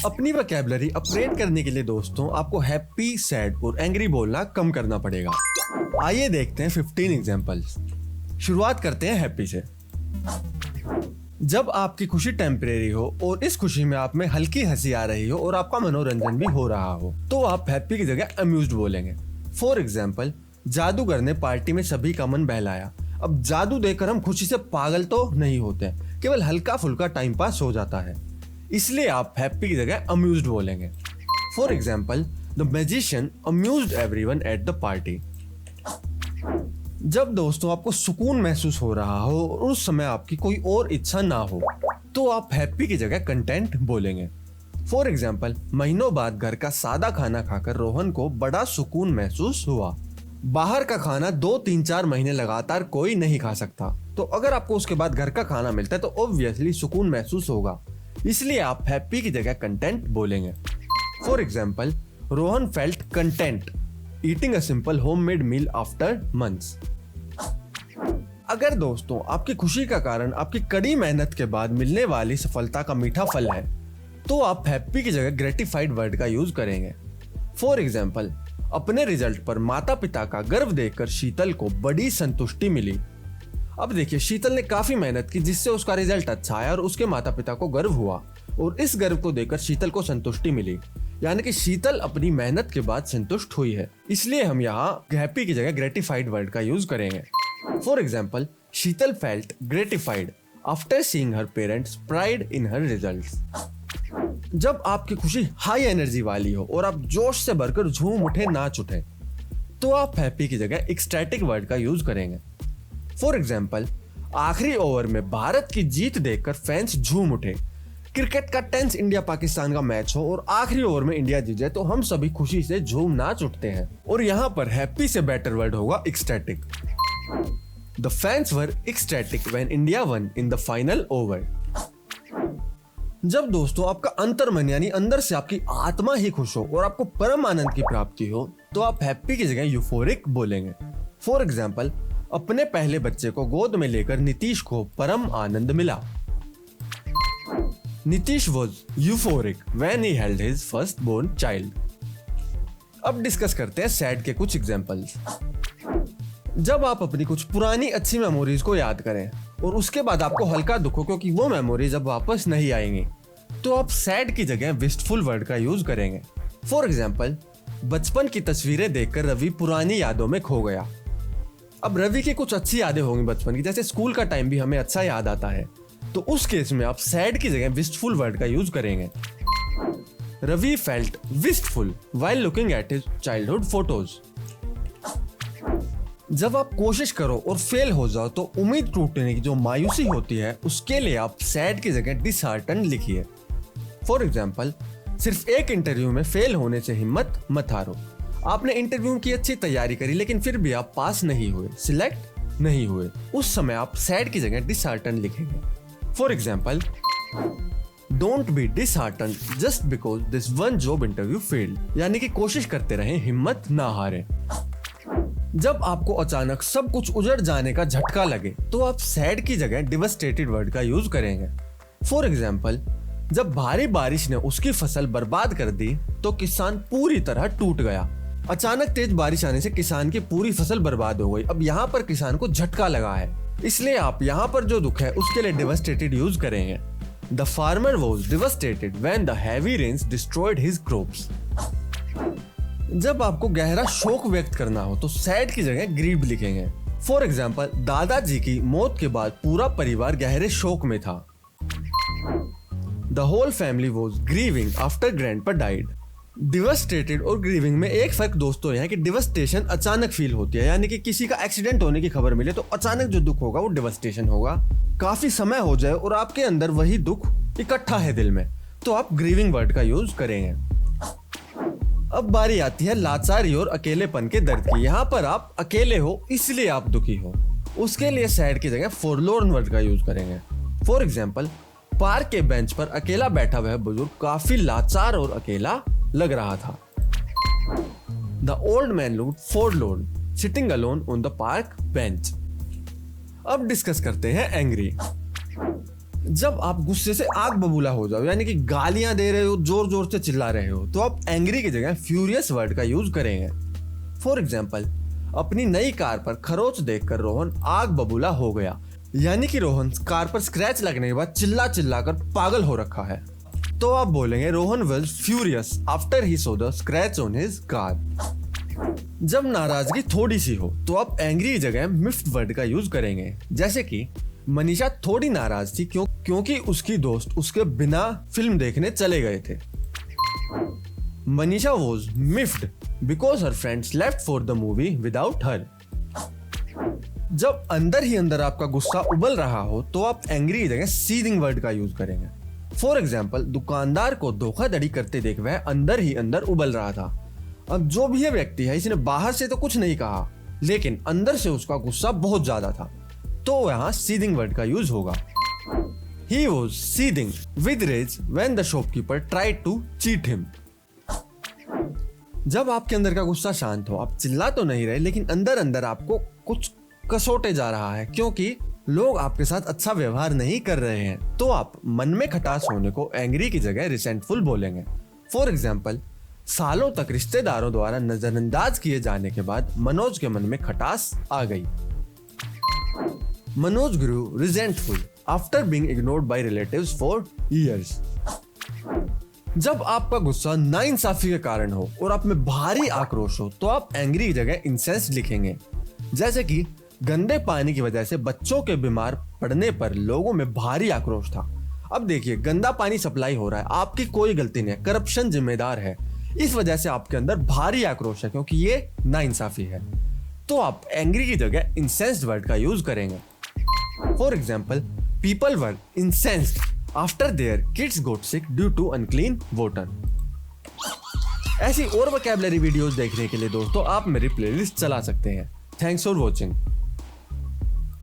अपनी vocabulary upgrade करने के लिए दोस्तों आपको हैप्पी, सैड और एंग्री बोलना कम करना पड़ेगा। आइए देखते हैं 15 एग्जांपल्स। शुरुआत करते हैं हैप्पी से। जब आपकी खुशी टेम्परेरी हो और इस खुशी में आप में हल्की हंसी आ रही हो और आपका मनोरंजन भी हो रहा हो तो आप हैप्पी की जगह अम्यूज्ड बोलेंगे। फॉर एग्जाम्पल, जादूगर ने पार्टी में सभी का मन बहलाया। अब जादू देखकर हम खुशी से पागल तो नहीं होते, केवल हल्का फुल्का टाइम पास हो जाता है, इसलिए आप हैप्पी की जगह अम्यूज्ड बोलेंगे। For example, the magician amused everyone at the party. जब दोस्तों आपको सुकून महसूस हो रहा हो और उस समय आपकी कोई और इच्छा ना हो तो आप हैप्पी की जगह कंटेंट बोलेंगे। फॉर एग्जाम्पल, महीनों बाद घर का सादा खाना खाकर रोहन को बड़ा सुकून महसूस हुआ। बाहर का खाना 2-3-4 महीने लगातार कोई नहीं खा सकता, तो अगर आपको उसके बाद घर का खाना मिलता है तो ऑब्वियसली सुकून महसूस होगा, इसलिए आप हैप्पी की जगह कंटेंट बोलेंगे। For example, Rohan felt content eating a simple homemade meal after months. अगर दोस्तों आपकी खुशी का कारण आपकी कड़ी मेहनत के बाद मिलने वाली सफलता का मीठा फल है तो आप हैप्पी की जगह ग्रेटिफाइड वर्ड का यूज करेंगे। फॉर एग्जाम्पल, अपने रिजल्ट पर माता पिता का गर्व देखकर शीतल को बड़ी संतुष्टि मिली। अब देखिए, शीतल ने काफी मेहनत की जिससे उसका रिजल्ट अच्छा आया और उसके माता पिता को गर्व हुआ और इस गर्व को देखकर शीतल को संतुष्टि मिली, यानी कि शीतल अपनी मेहनत के बाद संतुष्ट हुई है, इसलिए हम यहाँ हैप्पी की जगह ग्रेटिफाइड वर्ड का यूज करेंगे। For example, Sheetal felt gratified after seeing her parents pride in her results. जब आपकी खुशी हाई एनर्जी वाली हो और आप जोश से भरकर झूम उठे, नाच उठे, तो आप हैप्पी की जगह एक्सटैटिक वर्ड का यूज करेंगे। फॉर एग्जाम्पल, आखिरी ओवर में भारत की जीत देखकर फैंस झूम उठे। क्रिकेट का टेंस इंडिया पाकिस्तान का मैच हो और आखिरी ओवर में इंडिया जीत जाए तो हम सभी खुशी से झूम नाच उठते हैं, और यहाँ पर हैप्पी से बेटर वर्ड होगा ecstatic. The fans were ecstatic when India won in the final over. जब दोस्तों आपका अंतर्मन यानी अंदर से आपकी आत्मा ही खुश हो और आपको परम आनंद की प्राप्ति हो तो आप हैप्पी की जगह यूफोरिक बोलेंगे। फॉर एग्जाम्पल, अपने पहले बच्चे को गोद में लेकर नीतीश को परम आनंद मिला। Nitish was euphoric when he held his first born child. अब डिस्कस करते हैं सैड के कुछ एग्जाम्पल्स। जब आप अपनी कुछ पुरानी अच्छी मेमोरीज को याद करें और उसके बाद आपको हल्का दुख हो क्योंकि वो मेमोरीज अब वापस नहीं आएंगी तो आप सैड की जगह विस्टफुल वर्ड का यूज करेंगे। फॉर एग्जाम्पल, बचपन की तस्वीरें देखकर रवि पुरानी यादों में खो गया। अब रवि की कुछ अच्छी यादें होंगी बचपन की, जैसे स्कूल का टाइम भी हमें अच्छा याद आता है, तो उस केस में आप सैड की जगह विस्टफुल वर्ड का यूज करेंगे। Ravi felt wistful while looking at his childhood photos. जब आप कोशिश करो और फेल हो जाओ तो उम्मीद टूटने की जो मायूसी होती है उसके लिए आप सैड की जगह डिसहार्टन लिखिए। फॉर एग्जाम्पल, सिर्फ एक इंटरव्यू में फेल होने से हिम्मत मत हारो। आपने इंटरव्यू की अच्छी तैयारी करी लेकिन फिर भी आप पास नहीं हुए, सिलेक्ट नहीं हुए, उस समय आप सैड की जगह डिसहार्टन लिखेंगे। For example, don't be dishearten just because this one job interview failed, यानी कि कोशिश करते रहें, हिम्मत ना हारें। जब आपको अचानक सब कुछ उजड़ जाने का झटका लगे तो आप सैड की जगह डिवास्टेटेड वर्ड का यूज करेंगे। फॉर एग्जाम्पल, जब भारी बारिश ने उसकी फसल बर्बाद कर दी तो किसान पूरी तरह टूट गया। अचानक तेज बारिश आने से किसान की पूरी फसल बर्बाद हो गई। अब यहाँ पर किसान को झटका लगा है, इसलिए आप यहाँ पर जो दुख है उसके लिए डिवास्टेटेड यूज करेंगे। The farmer was devastated when the heavy rains destroyed his crops. जब आपको गहरा शोक व्यक्त करना हो तो सैड की जगह ग्रीव्ड लिखेंगे। फॉर एग्जाम्पल, दादाजी की मौत के बाद पूरा परिवार गहरे शोक में था। The whole family was grieving after grandpa died. Devastated और ग्रीविंग में एक फर्क दोस्तों यह है कि डिवास्टेशन अचानक फील होती है, यानी कि किसी का एक्सीडेंट होने की खबर मिले तो अचानक जो दुख होगा वो डिवास्टेशन होगा। काफी समय हो जाए और आपके अंदर वही दुख इकट्ठा है दिल में तो आप ग्रीविंग वर्ड का यूज करेंगे। अब बारी आती है लाचारी और अकेलेपन के दर्द की। यहाँ पर आप अकेले हो इसलिए आप दुखी हो, उसके लिए सैड की जगह फॉरलोर्न वर्ड का यूज करेंगे। फॉर एग्जाम्पल, पार्क के बेंच पर अकेला बैठा हुआ बुजुर्ग काफी लाचार और अकेला लग रहा था। The old man looked forlorn sitting alone on the park bench. अब डिस्कस करते हैं एंग्री। जब आप गुस्से से आग बबूला हो जाओ, यानी कि गालियां दे रहे हो, जोर जोर से चिल्ला रहे हो, तो आप एंग्री की जगह फ्यूरियस वर्ड का यूज करेंगे। फॉर एग्जाम्पल, अपनी नई कार पर खरोच देखकर रोहन आग बबूला हो गया, यानी कि रोहन कार पर स्क्रैच लगने के बाद चिल्ला चिल्ला कर पागल हो रखा है। तो आप बोलेंगे Rohan was furious after he saw the scratch on his car. जब नाराजगी थोड़ी सी हो तो आप एंग्री की जगह मिफ्ड वर्ड का यूज करेंगे, जैसे कि मनीषा थोड़ी नाराज थी क्योंकि उसकी दोस्त उसके बिना फिल्म देखने चले गए थे। Manisha was miffed because her friends left for the movie without her. जब अंदर ही अंदर आपका गुस्सा उबल रहा हो तो आप एंग्री की जगह सीदिंग वर्ड का यूज करेंगे। फॉर एग्जाम्पल, दुकानदार को धोखाधड़ी करते देख वह अंदर ही अंदर उबल रहा था। अब जो भी ये व्यक्ति है, इसने बाहर से तो कुछ नहीं कहा, लेकिन अंदर से उसका गुस्सा बहुत ज्यादा था, तो यहाँ सीदिंग वर्ड का यूज होगा। He was seething with rage when the shopkeeper tried to cheat him. जब आपके अंदर का गुस्सा शांत हो, आप चिल्ला तो नहीं रहे, लेकिन अंदर अंदर आपको कुछ कसोटे जा रहा है क्योंकि लोग आपके साथ अच्छा व्यवहार नहीं कर रहे हैं, तो आप मन में खटास होने को एंग्री की जगह रिसेंटफुल बोलेंगे। फॉर एग्जाम्पल, सालों तक रिश्तेदारों द्वारा नजरअंदाज किए जाने के बाद मनोज के मन में खटास आ गई। Manoj grew resentful after being ignored by relatives for years. जब आपका गुस्सा नाइंसाफी के कारण हो और आप में भारी आक्रोश हो तो आप एंग्री की जगह इंसेंस्ड लिखेंगे, जैसे कि गंदे पानी की वजह से बच्चों के बीमार पड़ने पर लोगों में भारी आक्रोश था। अब देखिए, गंदा पानी सप्लाई हो रहा है, आपकी कोई गलती नहीं है, करप्शन जिम्मेदार है, इस वजह से आपके अंदर भारी आक्रोश है क्योंकि ये नाइंसाफी है, तो आप एंग्री की जगह इंसेंस्ड वर्ड का यूज करेंगे। For example, people were incensed after their kids got sick due to unclean water. ऐसी और वोकैबुलरी वीडियोस देखने के लिए दोस्तों आप मेरी प्लेलिस्ट चला सकते हैं। Thanks for watching.